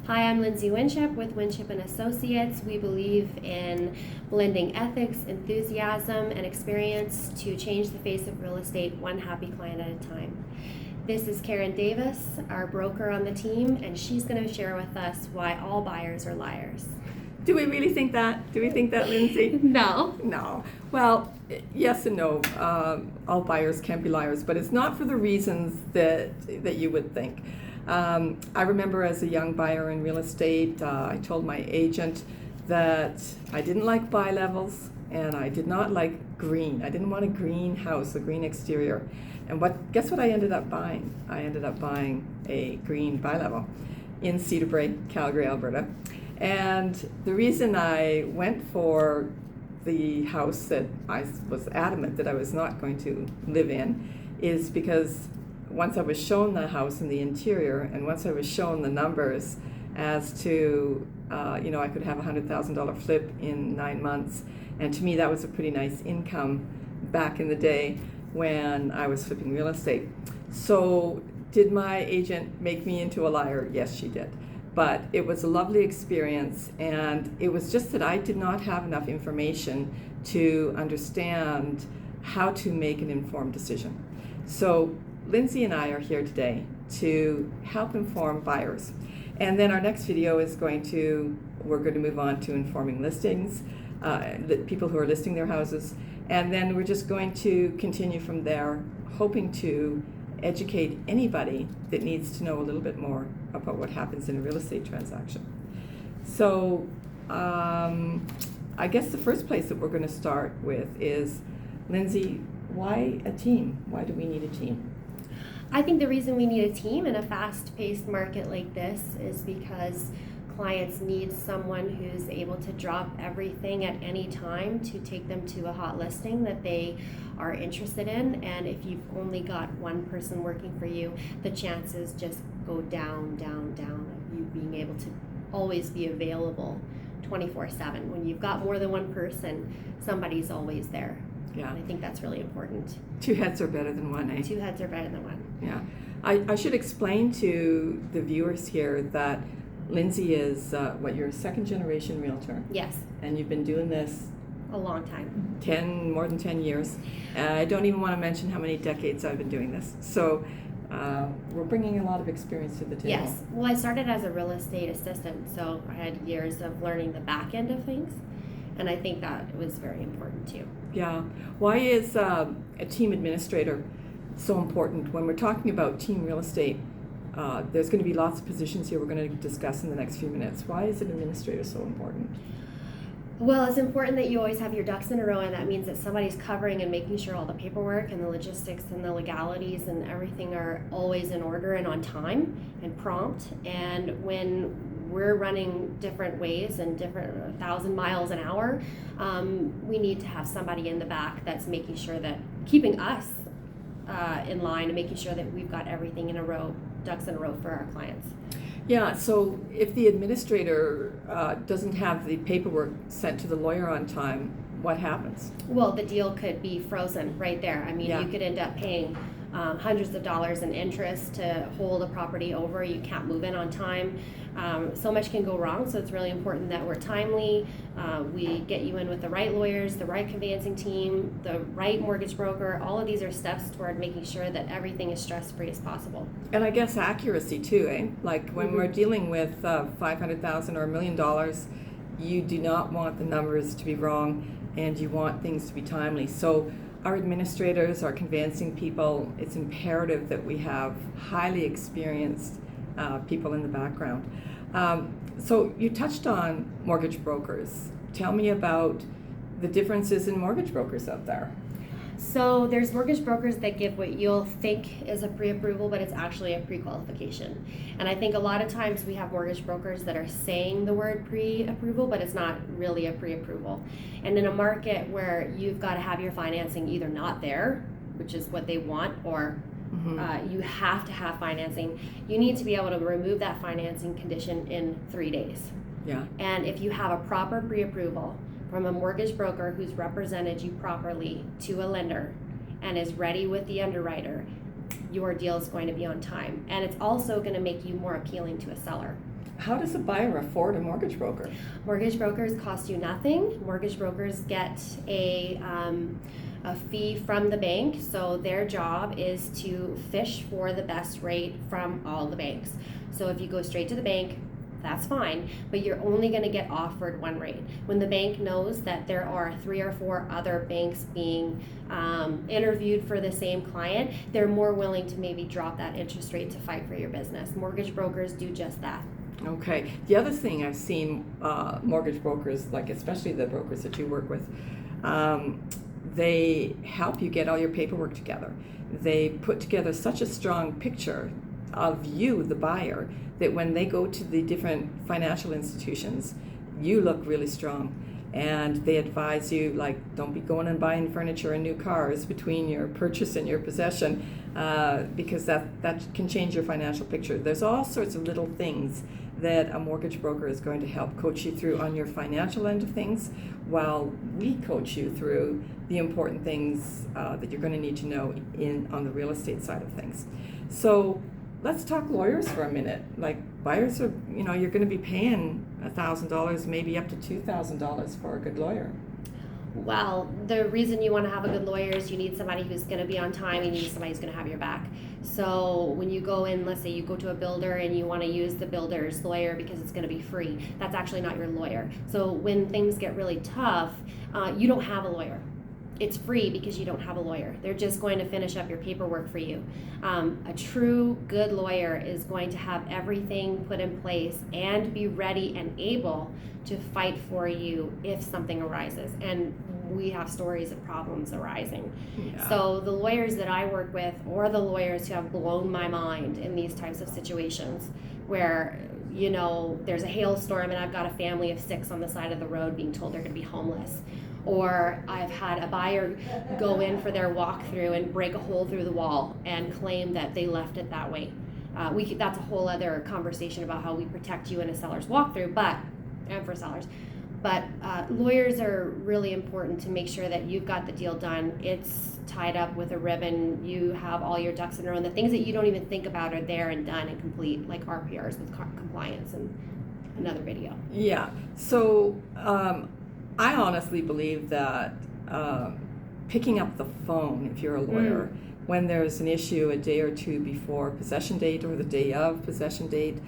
Hi, I'm Lindsay Winship with Winship and Associates. We believe in blending ethics, enthusiasm, and experience to change the face of real estate one happy client at a time. This is Karen Davis, our broker on the team, and she's going to share with us why all buyers are liars. Do we really think that? Do we think that, Lindsay? No. No. Well, yes and no. All buyers can be liars, but it's not for the reasons that you would think. I remember as a young buyer in real estate, I told my agent that I didn't like buy levels and I did not like green. I didn't want a green house, a green exterior. And guess what I ended up buying? I ended up buying a green buy level in Cedar Brae, Calgary, Alberta. And the reason I went for the house that I was adamant that I was not going to live in is because once I was shown the house and the interior, and once I was shown the numbers as to, I could have a $100,000 flip in 9 months, and to me that was a pretty nice income back in the day when I was flipping real estate. So did my agent make me into a liar? Yes, she did. But it was a lovely experience, and it was just that I did not have enough information to understand how to make an informed decision. So Lindsay and I are here today to help inform buyers. And then our next video is we're going to move on to informing listings, people who are listing their houses. And then we're just going to continue from there, hoping to educate anybody that needs to know a little bit more about what happens in a real estate transaction. So I guess the first place that we're going to start with is, Lindsay, why a team? Why do we need a team? I think the reason we need a team in a fast-paced market like this is because clients need someone who's able to drop everything at any time to take them to a hot listing that they are interested in. And if you've only got one person working for you, the chances just go down, down, down of you being able to always be available 24/7. When you've got more than one person, somebody's always there. Yeah. And I think that's really important. 2 heads are better than one, eh? 2 heads are better than one. Yeah. I should explain to the viewers here that Lindsay is, you're a second-generation realtor. Yes. And you've been doing this a long time. More than 10 years. I don't even want to mention how many decades I've been doing this. So we're bringing a lot of experience to the table. Yes. Well, I started as a real estate assistant, so I had years of learning the back end of things, and I think that was very important too. Yeah. Why is a team administrator so important? When we're talking about team real estate, there's going to be lots of positions here we're going to discuss in the next few minutes. Why is an administrator so important? Well, it's important that you always have your ducks in a row, and that means that somebody's covering and making sure all the paperwork and the logistics and the legalities and everything are always in order and on time and prompt. And when we're running different ways and different 1,000 miles an hour, we need to have somebody in the back that's making sure that keeping us in line and making sure that we've got everything in a row, ducks in a row for our clients. Yeah, so if the administrator doesn't have the paperwork sent to the lawyer on time, what happens? Well, the deal could be frozen right there. I mean, Yeah. You could end up paying hundreds of dollars in interest to hold a property over. You can't move in on time. So much can go wrong, so it's really important that we're timely. We get you in with the right lawyers, the right conveyancing team, the right mortgage broker. All of these are steps toward making sure that everything is stress-free as possible. And I guess accuracy too, eh? Like when we're dealing with $500,000 or $1 million, you do not want the numbers to be wrong, and you want things to be timely. So our administrators, our conveyancing people, it's imperative that we have highly experienced people in the background. So you touched on mortgage brokers. Tell me about the differences in mortgage brokers out there. So there's mortgage brokers that give what you'll think is a pre-approval, but it's actually a pre-qualification. And I think a lot of times we have mortgage brokers that are saying the word pre-approval, but it's not really a pre-approval. And in a market where you've got to have your financing either not there, which is what they want, or you have to have financing, you need to be able to remove that financing condition in 3 days. Yeah. And if you have a proper pre-approval from a mortgage broker who's represented you properly to a lender and is ready with the underwriter, your deal is going to be on time. And it's also going to make you more appealing to a seller. How does a buyer afford a mortgage broker? Mortgage brokers cost you nothing. Mortgage brokers get a fee from the bank, so their job is to fish for the best rate from all the banks. So if you go straight to the bank, that's fine, but you're only going to get offered one rate. When the bank knows that there are 3 or 4 other banks being interviewed for the same client, they're more willing to maybe drop that interest rate to fight for your business. Mortgage brokers do just that. Okay. The other thing I've seen mortgage brokers, like especially the brokers that you work with, they help you get all your paperwork together. They put together such a strong picture of you, the buyer, that when they go to the different financial institutions, you look really strong. And they advise you, like, don't be going and buying furniture and new cars between your purchase and your possession, because that can change your financial picture. There's all sorts of little things that a mortgage broker is going to help coach you through on your financial end of things, while we coach you through the important things that you're going to need to know on the real estate side of things. So let's talk lawyers for a minute. Like, buyers are, you're going to be paying $1,000, maybe up to $2,000 for a good lawyer. Well, the reason you want to have a good lawyer is you need somebody who's going to be on time, and you need somebody who's going to have your back. So when you go in, let's say you go to a builder and you want to use the builder's lawyer because it's going to be free, that's actually not your lawyer. So when things get really tough, you don't have a lawyer. It's free because you don't have a lawyer. They're just going to finish up your paperwork for you. A true good lawyer is going to have everything put in place and be ready and able to fight for you if something arises. And we have stories of problems arising. Yeah. So the lawyers that I work with, or the lawyers who have blown my mind in these types of situations where there's a hailstorm and I've got a family of 6 on the side of the road being told they're going to be homeless. Or I've had a buyer go in for their walkthrough and break a hole through the wall and claim that they left it that way. That's a whole other conversation about how we protect you in a seller's walkthrough, and for sellers. But lawyers are really important to make sure that you've got the deal done. It's tied up with a ribbon. You have all your ducks in a row. And the things that you don't even think about are there and done and complete, like RPRs with compliance and another video. Yeah. So I honestly believe that picking up the phone, if you're a lawyer, when there's an issue a day or two before possession date or the day of possession date,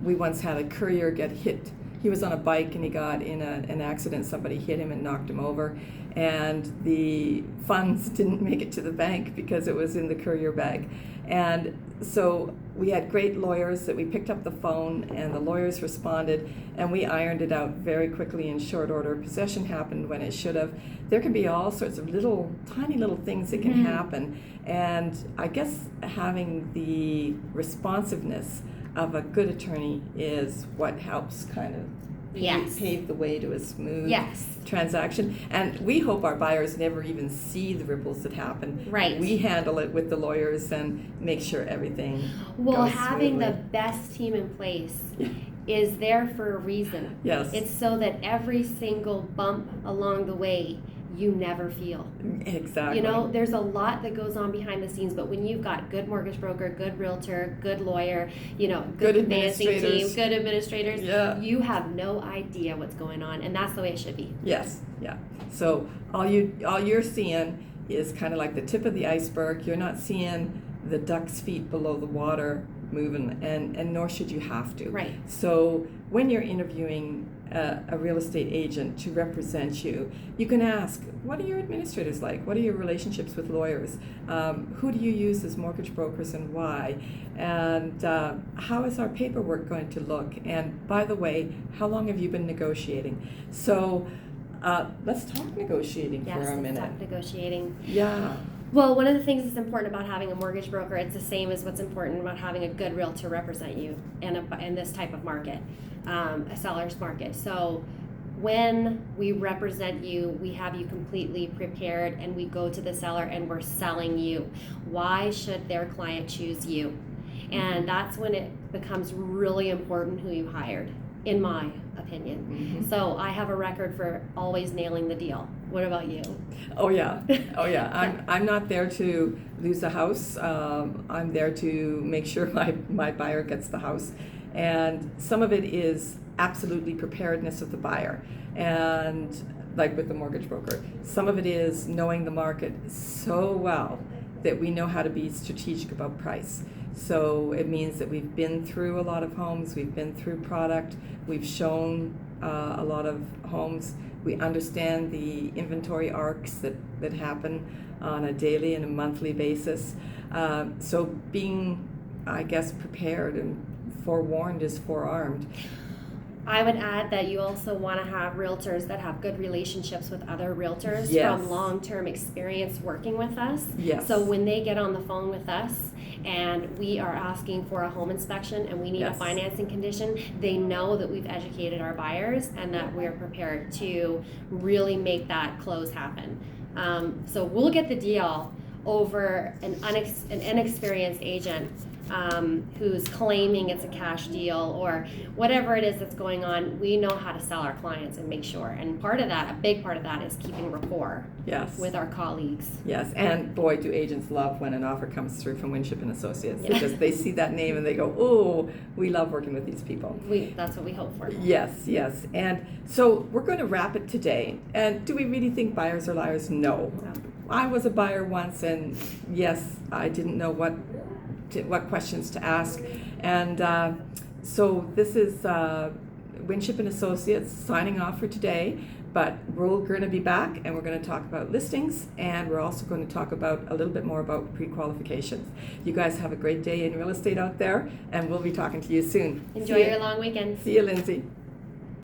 we once had a courier get hit. He was on a bike and he got in an accident. Somebody hit him and knocked him over, and the funds didn't make it to the bank because it was in the courier bag. And so we had great lawyers that we picked up the phone, and the lawyers responded, and we ironed it out very quickly in short order. Possession happened when it should have. There can be all sorts of tiny little things that can happen, and I guess having the responsiveness of a good attorney is what helps kind of pave the way to a smooth transaction. And we hope our buyers never even see the ripples that happen. Right. We handle it with the lawyers and make sure everything Well, goes having smoothly. the best team in place is there for a reason. Yes. It's so that every single bump along the way you never feel. Exactly. There's a lot that goes on behind the scenes, but when you've got good mortgage broker, good realtor, good lawyer, good conveyancing team, good administrators, you have no idea what's going on, and that's the way it should be. Yes. Yeah. So all you're seeing is kind of like the tip of the iceberg. You're not seeing the duck's feet below the water moving, and nor should you have to. Right. So when you're interviewing a real estate agent to represent you, you can ask, what are your administrators like? What are your relationships with lawyers? Who do you use as mortgage brokers and why? And how is our paperwork going to look? And by the way, how long have you been negotiating? So let's talk negotiating for a minute. Yes, let's talk negotiating. Yeah. Well, one of the things that's important about having a mortgage broker, it's the same as what's important about having a good realtor represent you in this type of market, a seller's market. So when we represent you, we have you completely prepared, and we go to the seller and we're selling you. Why should their client choose you? And that's when it becomes really important who you hired, in my opinion. So I have a record for always nailing the deal. What about you? Oh yeah, oh yeah. I'm not there to lose a house. I'm there to make sure my buyer gets the house, and some of it is absolutely preparedness of the buyer, and like with the mortgage broker, some of it is knowing the market so well that we know how to be strategic about price. So it means that we've been through a lot of homes, we've been through product, we've shown a lot of homes. We understand the inventory arcs that happen on a daily and a monthly basis. So being, I guess, prepared and forewarned is forearmed. I would add that you also want to have realtors that have good relationships with other realtors Yes. from long-term experience working with us. Yes. So when they get on the phone with us and we are asking for a home inspection and we need a Yes. financing condition, they know that we've educated our buyers and that we're prepared to really make that close happen. So we'll get the deal over an inexperienced agent who's claiming it's a cash deal or whatever it is that's going on. We know how to sell our clients and make sure. And part of that, a big part of that, is keeping rapport Yes. with our colleagues. Yes, and boy, do agents love when an offer comes through from Winship and Associates. Yeah. Because they see that name and they go, oh, we love working with these people. That's what we hope for. Yes, yes. And so we're going to wrap it today. And do we really think buyers are liars? No. No. I was a buyer once, and yes, I didn't know what questions to ask. And so this is Winship and Associates signing off for today. But we're going to be back, and we're going to talk about listings, and we're also going to talk about a little bit more about pre-qualifications. You guys have a great day in real estate out there, and we'll be talking to you soon. Enjoy your long weekend. See you, Lindsay.